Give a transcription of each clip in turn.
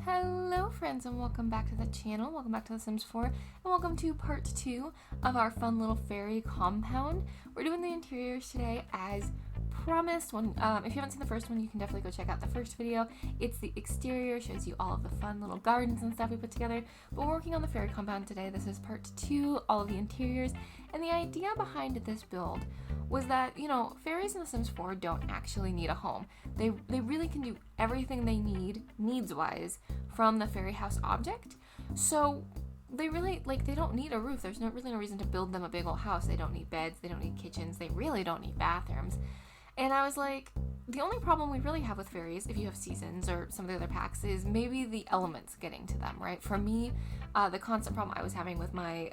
Hello friends and welcome back to the channel, welcome back to The Sims 4, and welcome to part 2 of our fun little fairy compound. We're doing the interiors today as promised. If you haven't seen the first one, you can definitely go check out the first video. It's the exterior, shows you all of the fun little gardens and stuff we put together, but we're working on the fairy compound today. This is part 2, all of the interiors, and the idea behind this build was that, fairies in The Sims 4 don't actually need a home. They really can do everything they need, needs-wise, from the fairy house object. So they really, they don't need a roof. There's really no reason to build them a big old house. They don't need beds, they don't need kitchens, they really don't need bathrooms. And I was like, the only problem we really have with fairies, if you have seasons or some of the other packs, is maybe the elements getting to them, right? For me, the constant problem I was having with my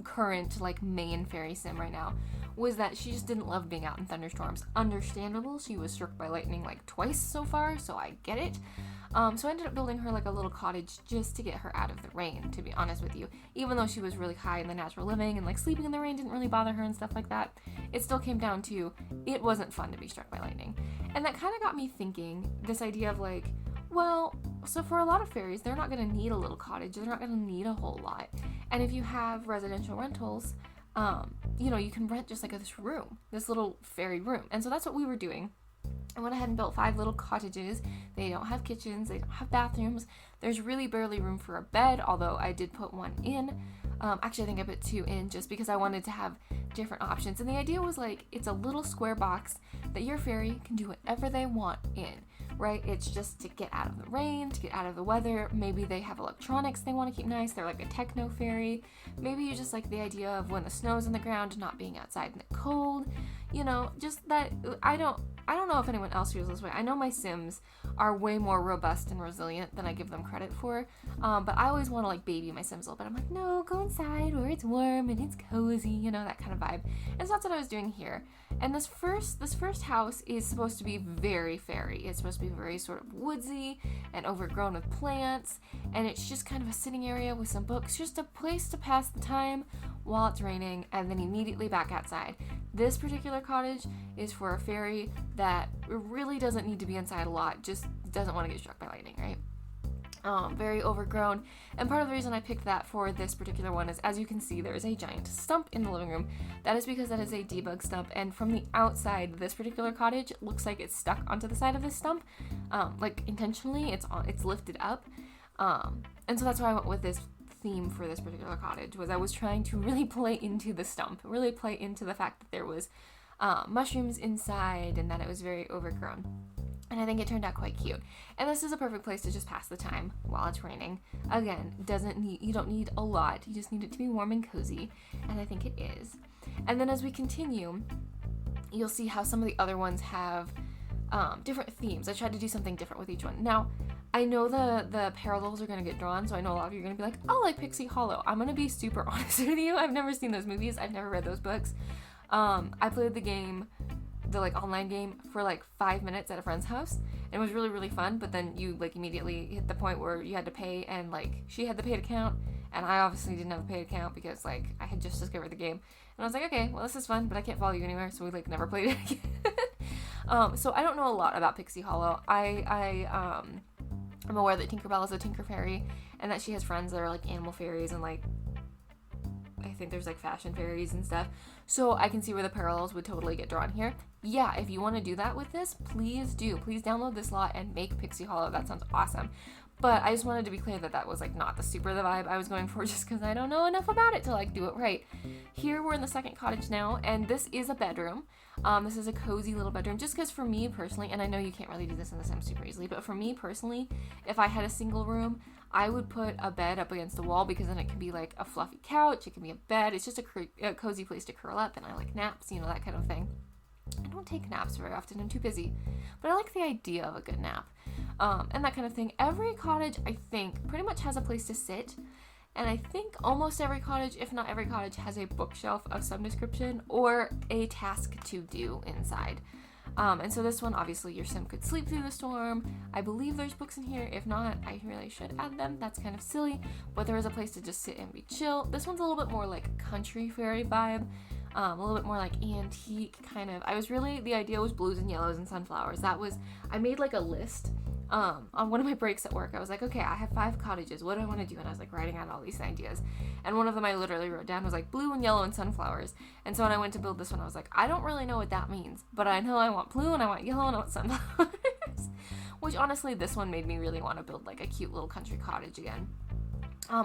current main fairy sim right now was that she just didn't love being out in thunderstorms. Understandable, she was struck by lightning twice so far, so I get it. So I ended up building her a little cottage just to get her out of the rain, to be honest with you. Even though she was really high in the natural living and sleeping in the rain didn't really bother her and stuff like that, it still came down to it wasn't fun to be struck by lightning. And that kind of got me thinking, this idea of so for a lot of fairies, they're not going to need a little cottage, they're not going to need a whole lot. And if you have residential rentals, you can rent just this room, this little fairy room. And so that's what we were doing. I went ahead and built 5 little cottages. They don't have kitchens, they don't have bathrooms. There's really barely room for a bed, although I did put one in. Actually, I think I put 2 in just because I wanted to have different options. And the idea was it's a little square box that your fairy can do whatever they want in, right? It's just to get out of the rain, to get out of the weather. Maybe they have electronics they want to keep nice. They're a techno fairy. Maybe you just like the idea of when the snow's on the ground, not being outside in the cold. Just that I don't know if anyone else feels this way. I know my Sims are way more robust and resilient than I give them credit for, but I always want to baby my Sims a little bit. I'm no, go inside where it's warm and it's cozy, that kind of vibe. And so that's what I was doing here. And this first house is supposed to be very fairy. It's supposed to be very sort of woodsy and overgrown with plants, and it's just kind of a sitting area with some books, just a place to pass the time while it's raining, and then immediately back outside. This particular cottage is for a fairy that really doesn't need to be inside a lot, just doesn't want to get struck by lightning, right? Very overgrown. And part of the reason I picked that for this particular one is, as you can see, there is a giant stump in the living room. That is because that is a debug stump, and from the outside, this particular cottage looks like it's stuck onto the side of this stump, intentionally. It's lifted up, and so that's why I went with this theme for this particular cottage. Was I was trying to really play into the stump, really play into the fact that there was mushrooms inside and that it was very overgrown. And I think it turned out quite cute. And this is a perfect place to just pass the time while it's raining. Again, you don't need a lot. You just need it to be warm and cozy. And I think it is. And then as we continue, you'll see how some of the other ones have different themes. I tried to do something different with each one. Now, I know the parallels are going to get drawn, so I know a lot of you are going to be like, oh, like Pixie Hollow. I'm going to be super honest with you. I've never seen those movies. I've never read those books. I played the game, the online game, for 5 minutes at a friend's house, and it was really, really fun. But then you immediately hit the point where you had to pay, and she had the paid account, and I obviously didn't have a paid account because I had just discovered the game, and I was like, okay, well, this is fun, but I can't follow you anywhere, so we never played it again. So I don't know a lot about Pixie Hollow. I'm aware that Tinkerbell is a Tinker Fairy, and that she has friends that are animal fairies, and I think there's fashion fairies and stuff. So I can see where the parallels would totally get drawn here. Yeah, if you want to do that with this, please do. Please download this lot and make Pixie Hollow. That sounds awesome. But I just wanted to be clear that that was not the vibe I was going for, just because I don't know enough about it to do it right. Here we're in the second cottage now, and this is a bedroom. This is a cozy little bedroom, just because for me personally, and I know you can't really do this in the Sims super easily, but for me personally, if I had a single room, I would put a bed up against the wall, because then it can be a fluffy couch, it can be a bed, it's just a cozy place to curl up, and I like naps, that kind of thing. I don't take naps very often, I'm too busy, but I like the idea of a good nap, and that kind of thing. Every cottage, I think, pretty much has a place to sit, and I think almost every cottage, if not every cottage, has a bookshelf of some description, or a task to do inside. And so this one, obviously, your sim could sleep through the storm. I believe there's books in here. If not, I really should add them. That's kind of silly, but there is a place to just sit and be chill. This one's a little bit more country fairy vibe, a little bit more antique kind of. The idea was blues and yellows and sunflowers. I made a list on one of my breaks at work, I was like, okay, I have 5 cottages. What do I want to do? And I was like writing out all these ideas. And one of them I literally wrote down was like blue and yellow and sunflowers. And so when I went to build this one, I was like, I don't really know what that means, but I know I want blue and I want yellow and I want sunflowers. Which honestly, this one made me really want to build like a cute little country cottage again.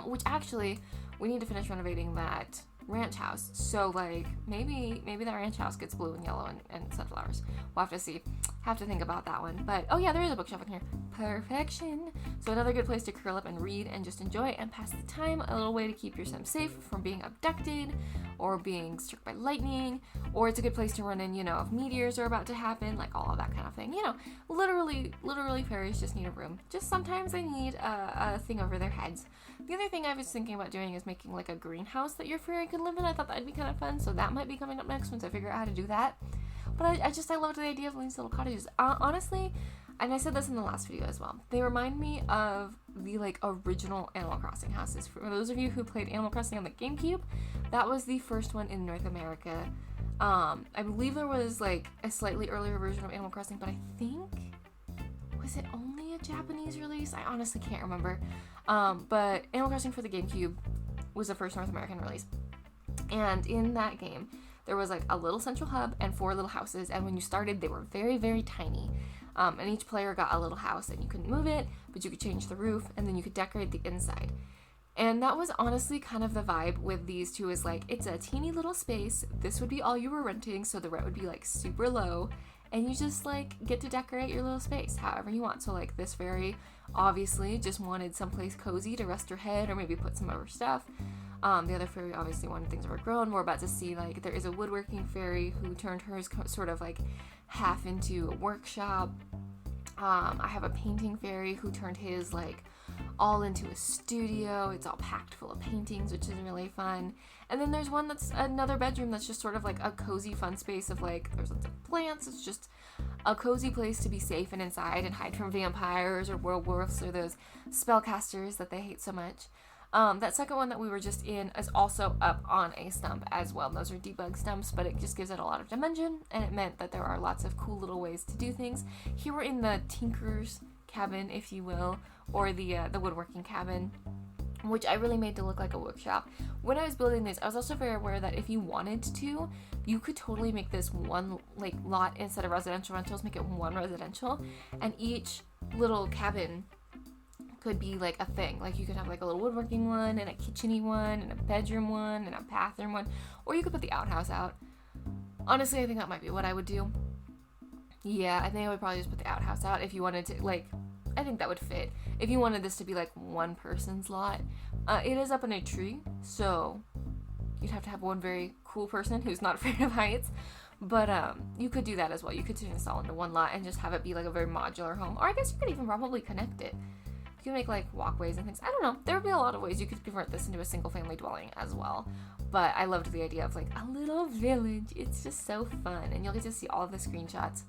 Which actually, we need to finish renovating that ranch house. So like maybe that ranch house gets blue and yellow and sunflowers. We'll have to see. Have to think about that one. But oh yeah, there is a bookshelf in here. Perfection. So another good place to curl up and read and just enjoy and pass the time. A little way to keep your sim safe from being abducted or being struck by lightning. Or it's a good place to run in, if meteors are about to happen, like all of that kind of thing. Literally fairies just need a room. Just sometimes they need a thing over their heads. The other thing I was thinking about doing is making like a greenhouse that your fairy could live in. I thought that'd be kind of fun, so that might be coming up next once I figure out how to do that. But I loved the idea of these little cottages. Honestly, and I said this in the last video as well, they remind me of the like original Animal Crossing houses. For those of you who played Animal Crossing on the GameCube, that was the first one in North America. I believe there was like a slightly earlier version of Animal Crossing, but I think, was it only a Japanese release? I honestly can't remember. But Animal Crossing for the GameCube was the first North American release. And in that game, there was like a little central hub and 4 little houses. And when you started, they were very, very tiny. And each player got a little house and you couldn't move it, but you could change the roof and then you could decorate the inside. And that was honestly kind of the vibe with these two, is like, it's a teeny little space. This would be all you were renting. So the rent would be like super low. And you just like get to decorate your little space however you want. So like this fairy obviously just wanted someplace cozy to rest her head or maybe put some of her stuff. The other fairy obviously wanted things overgrown. We're about to see like there is a woodworking fairy who turned hers sort of like half into a workshop. I have a painting fairy who turned his like all into a studio. It's all packed full of paintings, which is really fun. And then there's one that's another bedroom that's just sort of like a cozy fun space of like, there's lots of plants. It's just a cozy place to be safe and inside and hide from vampires or werewolves or those spellcasters that they hate so much. That second one that we were just in is also up on a stump as well. Those are debug stumps, but it just gives it a lot of dimension, and it meant that there are lots of cool little ways to do things. Here we're in the tinker's cabin, if you will, or the woodworking cabin, which I really made to look like a workshop. When I was building this, I was also very aware that if you wanted to, you could totally make this one like lot instead of residential rentals, make it one residential, and each little cabin could be like a thing. Like you could have like a little woodworking one and a kitchen-y one and a bedroom one and a bathroom one, or you could put the outhouse out. Honestly, I think that might be what I would do. Yeah, I think I would probably just put the outhouse out if you wanted to, like, I think that would fit. If you wanted this to be like one person's lot. It is up in a tree, so you'd have to have one very cool person who's not afraid of heights. But you could do that as well. You could turn this all into one lot and just have it be like a very modular home. Or I guess you could even probably connect it. You can make like walkways and things. I don't know. There would be a lot of ways you could convert this into a single family dwelling as well. But I loved the idea of like a little village. It's just so fun. And you'll get to see all of the screenshots.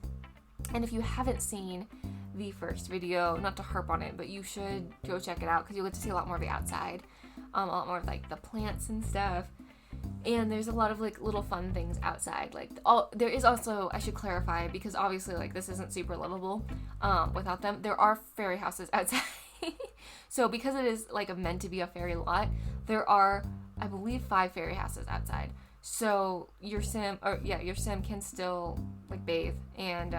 And if you haven't seen the first video, not to harp on it, but you should go check it out because you'll get to see a lot more of the outside. A lot more of like the plants and stuff. And there's a lot of like little fun things outside. Like there is also, I should clarify, because obviously like this isn't super livable without them. There are fairy houses outside. So because it is like meant to be a fairy lot, there are, I believe, 5 fairy houses outside. So your sim can still like bathe and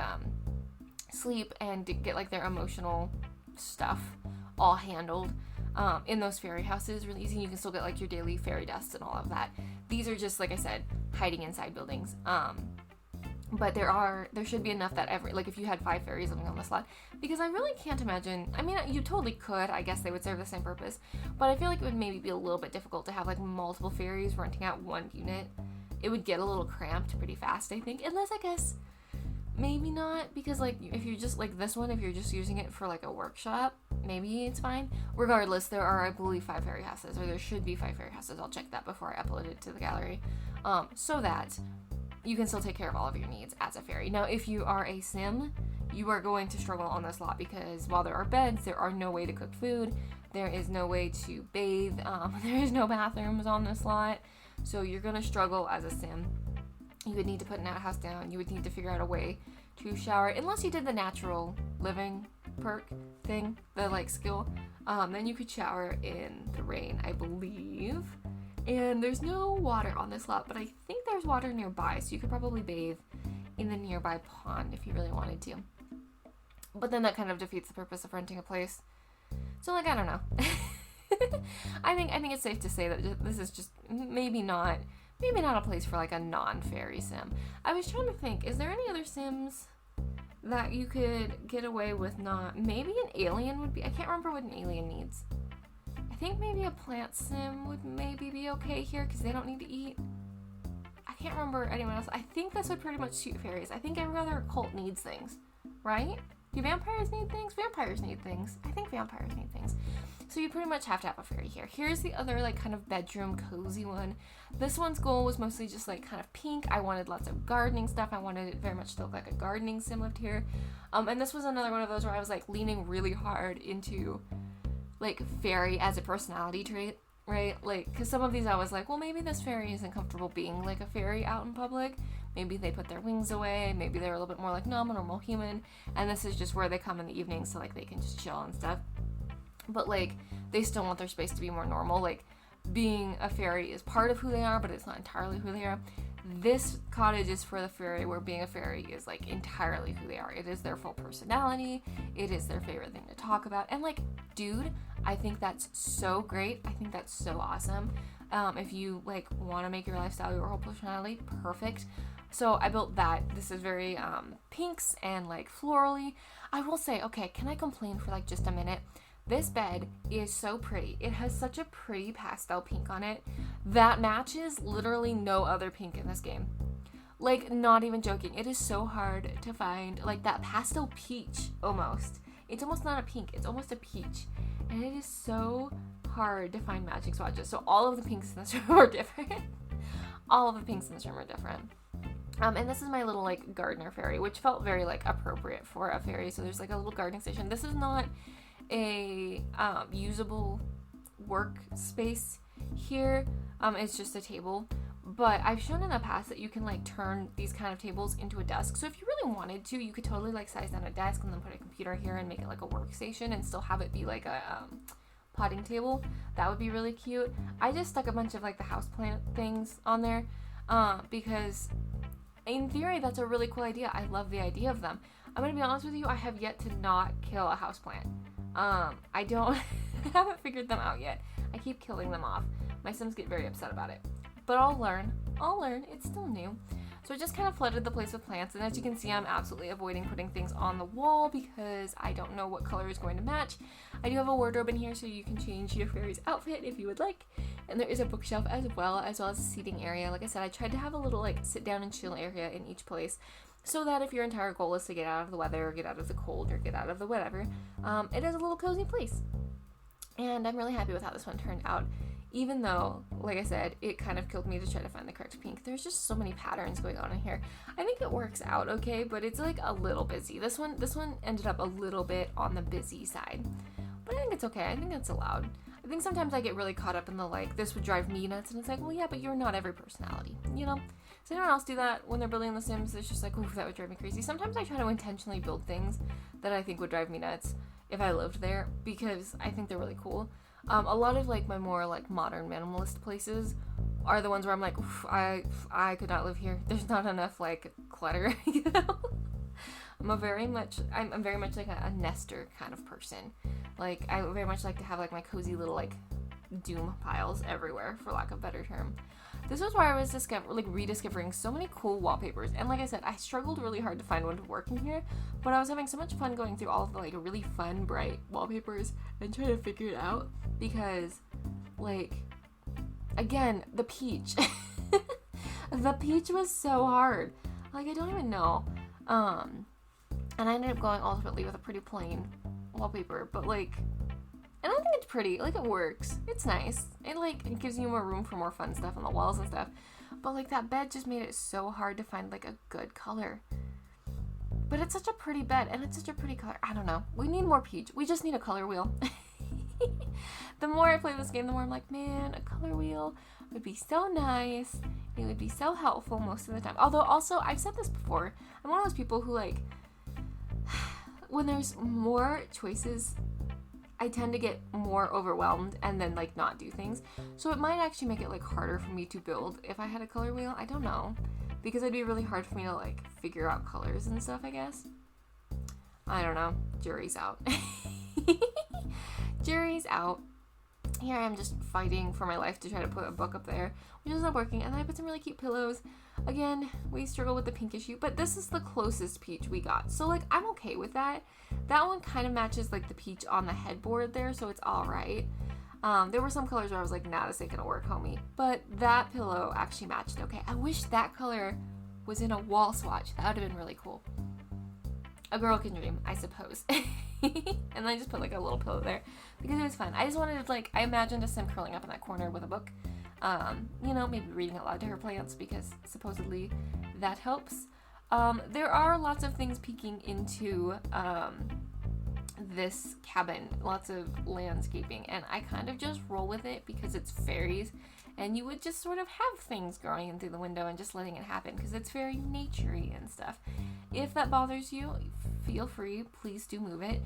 sleep and get like their emotional stuff all handled in those fairy houses really easy. You can still get like your daily fairy dust and all of that. These are just, like I said, hiding inside buildings. But there should be enough that if you had 5 fairies living on this lot, because I really can't imagine, I mean, you totally could, I guess they would serve the same purpose, but I feel like it would maybe be a little bit difficult to have like multiple fairies renting out one unit. It would get a little cramped pretty fast, I think, unless I guess maybe not, because like if you're just like this one, if you're just using it for like a workshop, maybe it's fine. Regardless, there are, I believe, 5 fairy houses, or there should be 5 fairy houses. I'll check that before I upload it to the gallery, so that you can still take care of all of your needs as a fairy. Now, if you are a sim, you are going to struggle on this lot because while there are beds, there are no way to cook food. There is no way to bathe. There is no bathrooms on this lot. So you're going to struggle as a sim. You would need to put an outhouse down. You would need to figure out a way to shower, unless you did the natural living perk thing, the like skill, then you could shower in the rain, I believe. And there's no water on this lot, but I think there's water nearby, so you could probably bathe in the nearby pond if you really wanted to. But then that kind of defeats the purpose of renting a place. So like, I don't know. I think it's safe to say that this is just maybe not a place for like a non-fairy sim. I was trying to think, is there any other sims that you could get away with not? Maybe an alien would be. I can't remember what an alien needs. I think maybe a plant sim would maybe be okay here because they don't need to eat. I can't remember anyone else. I think this would pretty much suit fairies. I think every other cult needs things, right? Do vampires need things? Vampires need things. I think vampires need things. So you pretty much have to have a fairy here. Here's the other like kind of bedroom cozy one. This one's goal was mostly just like kind of pink. I wanted lots of gardening stuff. I wanted it very much to look like a gardening sim lived here. And this was another one of those where I was like leaning really hard into like fairy as a personality trait, right? Like, because some of these I was like, well, maybe this fairy isn't comfortable being like a fairy out in public. Maybe they put their wings away. Maybe they're a little bit more like normal human. And this is just where they come in the evening so like they can just chill and stuff. But like they still want their space to be more normal. Like being a fairy is part of who they are, but it's not entirely who they are. This cottage is for the fairy, where being a fairy is like entirely who they are. It is their full personality. It is their favorite thing to talk about. And like, dude, I think that's so great. I think that's so awesome. If you like want to make your lifestyle your whole personality, perfect. So I built that. This is very pinks and like florally. I will say, okay, can I complain for like just a minute? This bed is so pretty. It has such a pretty pastel pink on it that matches literally no other pink in this game. Like, not even joking. It is so hard to find like that pastel peach almost. It's almost not a pink. It's almost a peach. And it is so hard to find matching swatches. So all of the pinks in this room are different. All of the pinks in this room are different. And this is my little like gardener fairy, which felt very like appropriate for a fairy. So there's like a little gardening station. This is not a usable workspace here. It's just a table. But I've shown in the past that you can like turn these kind of tables into a desk. So if you really wanted to, you could totally like size down a desk and then put a computer here and make it like a workstation and still have it be like a potting table. That would be really cute. I just stuck a bunch of like the houseplant things on there because in theory that's a really cool idea. I love the idea of them. I'm gonna be honest with you, I have yet to not kill a houseplant. I haven't figured them out yet. I keep killing them off. My Sims get very upset about it. But I'll learn. It's still new. So I just kind of flooded the place with plants, and as you can see, I'm absolutely avoiding putting things on the wall because I don't know what color is going to match. I do have a wardrobe in here so you can change your fairy's outfit if you would like. And there is a bookshelf as well as a seating area. Like I said, I tried to have a little like sit down and chill area in each place, so that if your entire goal is to get out of the weather or get out of the cold or get out of the whatever, it is a little cozy place. And I'm really happy with how this one turned out. Even though, like I said, it kind of killed me to try to find the correct pink. There's just so many patterns going on in here. I think it works out okay, but it's like a little busy. This one ended up a little bit on the busy side. But I think it's okay. I think it's allowed. I think sometimes I get really caught up in the like, this would drive me nuts. And it's like, well, yeah, but you're not every personality, you know? Does anyone else do that when they're building The Sims? It's just like, ooh, that would drive me crazy. Sometimes I try to intentionally build things that I think would drive me nuts if I lived there because I think they're really cool. A lot of like my more like modern minimalist places are the ones where I'm like, oof, I could not live here. There's not enough like clutter, you know? I'm very much like a nester kind of person. Like I very much like to have like my cozy little like doom piles everywhere, for lack of a better term. This was where I was rediscovering so many cool wallpapers, and like I said, I struggled really hard to find one to work in here, but I was having so much fun going through all of the like really fun, bright wallpapers and trying to figure it out because, like, again, the peach. The peach was so hard. Like, I don't even know. And I ended up going ultimately with a pretty plain wallpaper, but like, and I think it's pretty, like it works, it's nice, it gives you more room for more fun stuff on the walls and stuff, but like that bed just made it so hard to find like a good color. But it's such a pretty bed, and it's such a pretty color. I don't know, we need more peach, we just need a color wheel. The more I play this game, the more I'm like, man, a color wheel would be so nice, it would be so helpful most of the time. Although also, I've said this before, I'm one of those people who like when there's more choices, I tend to get more overwhelmed and then like not do things. So it might actually make it like harder for me to build if I had a color wheel. I don't know, because it'd be really hard for me to like figure out colors and stuff, I guess. I don't know. Jury's out. Jury's out. Here I am just fighting for my life to try to put a book up there, which is not working. And then I put some really cute pillows. Again, we struggle with the pink issue, but this is the closest peach we got. So like, I'm okay with that. That one kind of matches like the peach on the headboard there, so it's all right. There were some colors where I was like, nah, this ain't gonna work, homie. But that pillow actually matched okay. I wish that color was in a wall swatch. That would have been really cool. A girl can dream, I suppose. And I just put like a little pillow there because it was fun. I just wanted to like, I imagined a sim curling up in that corner with a book. You know, maybe reading out loud to her plants because supposedly that helps. There are lots of things peeking into this cabin, lots of landscaping, and I kind of just roll with it because it's fairies, and you would just sort of have things growing in through the window and just letting it happen because it's very naturey and stuff. If that bothers you, feel free, please do move it.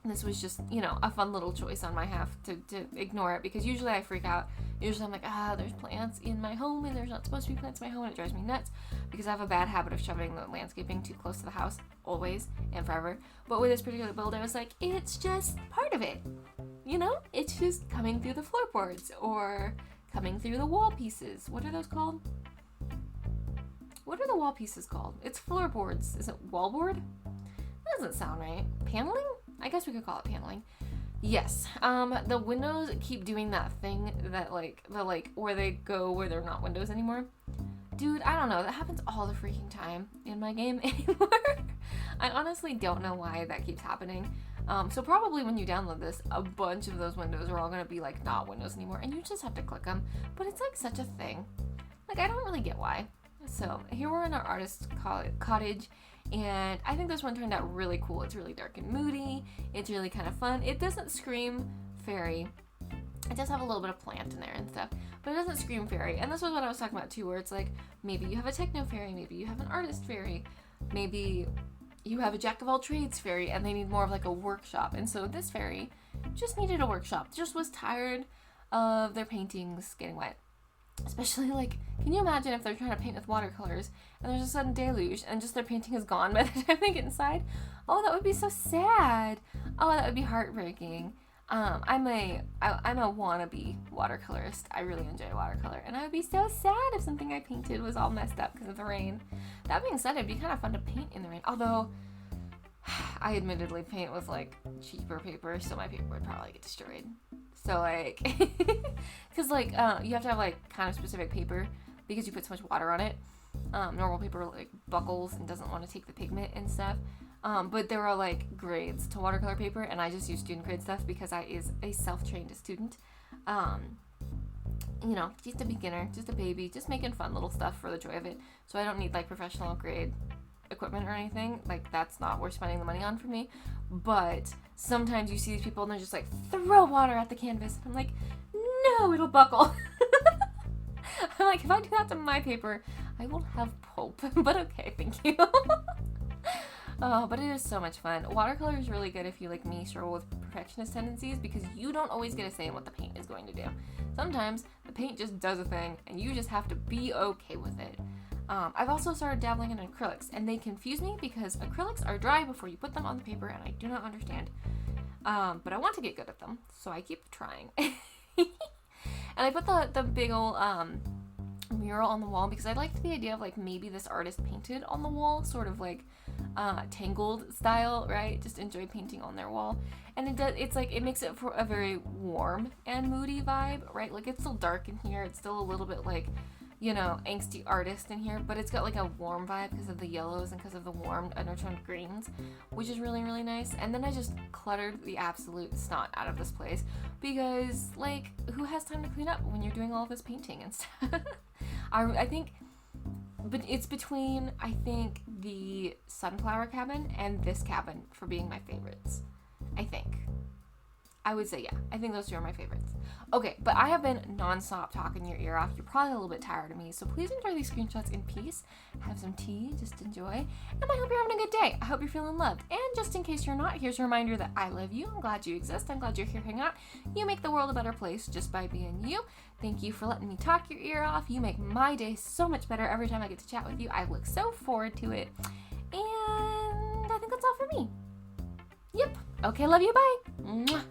This was just, you know, a fun little choice on my half to ignore it because usually I freak out. Usually I'm like, there's plants in my home and there's not supposed to be plants in my home, and it drives me nuts because I have a bad habit of shoving the landscaping too close to the house, always and forever. But with this particular build, I was like, it's just part of it. You know, it's just coming through the floorboards or coming through the wall pieces. What are those called? What are the wall pieces called? It's floorboards. Is it wallboard? That doesn't sound right. Paneling? I guess we could call it paneling. Yes. The windows keep doing that thing that where they go where they're not windows anymore. Dude, I don't know. That happens all the freaking time in my game anymore. I honestly don't know why that keeps happening. So probably when you download this, a bunch of those windows are all going to be like not windows anymore, and you just have to click them. But it's like such a thing. Like, I don't really get why. So here we're in our artist cottage, and I think this one turned out really cool. It's really dark and moody. It's really kind of fun. It doesn't scream fairy. It does have a little bit of plant in there and stuff, but it doesn't scream fairy. And this was what I was talking about too, where it's like, maybe you have a techno fairy, maybe you have an artist fairy, maybe you have a jack of all trades fairy, and they need more of like a workshop. And so this fairy just needed a workshop, just was tired of their paintings getting wet. Especially, like, can you imagine if they're trying to paint with watercolors and there's a sudden deluge and just their painting is gone by the time they get inside? Oh, that would be so sad. Oh, that would be heartbreaking. I'm a wannabe watercolorist. I really enjoy watercolor, and I would be so sad if something I painted was all messed up because of the rain. That being said, it'd be kind of fun to paint in the rain. Although, I admittedly paint with, like, cheaper paper, so my paper would probably get destroyed. So, like, because, like, you have to have, like, kind of specific paper because you put so much water on it. Normal paper, like, buckles and doesn't want to take the pigment and stuff. But there are, like, grades to watercolor paper, and I just use student grade stuff because I is a self-trained student. You know, just a beginner, just a baby, just making fun little stuff for the joy of it. So I don't need, like, professional grade equipment or anything. Like, that's not worth spending the money on for me. But sometimes you see these people and they're just like, throw water at the canvas. I'm like, no, it'll buckle. I'm like, if I do that to my paper, I will have pulp. But okay, thank you. Oh, but it is so much fun. Watercolor is really good if you, like me, struggle with perfectionist tendencies because you don't always get a say in what the paint is going to do. Sometimes the paint just does a thing and you just have to be okay with it. I've also started dabbling in acrylics, and they confuse me because acrylics are dry before you put them on the paper, and I do not understand. But I want to get good at them, so I keep trying. And I put the big old mural on the wall because I liked the idea of, like, maybe this artist painted on the wall, sort of like Tangled style, right? Just enjoy painting on their wall. And it's like, it makes it for a very warm and moody vibe, right? Like, it's still dark in here. It's still a little bit like, you know, angsty artist in here, but it's got like a warm vibe because of the yellows and because of the warm undertoned greens, which is really, really nice. And then I just cluttered the absolute snot out of this place because, like, who has time to clean up when you're doing all this painting and stuff? I think, but it's between, I think, the sunflower cabin and this cabin for being my favorites. I think. I would say, yeah, I think those two are my favorites. Okay, but I have been nonstop talking your ear off. You're probably a little bit tired of me, so please enjoy these screenshots in peace. Have some tea, just enjoy. And I hope you're having a good day. I hope you're feeling loved. And just in case you're not, here's a reminder that I love you. I'm glad you exist. I'm glad you're here hanging out. You make the world a better place just by being you. Thank you for letting me talk your ear off. You make my day so much better every time I get to chat with you. I look so forward to it. And I think that's all for me. Yep. Okay, love you. Bye. Mwah.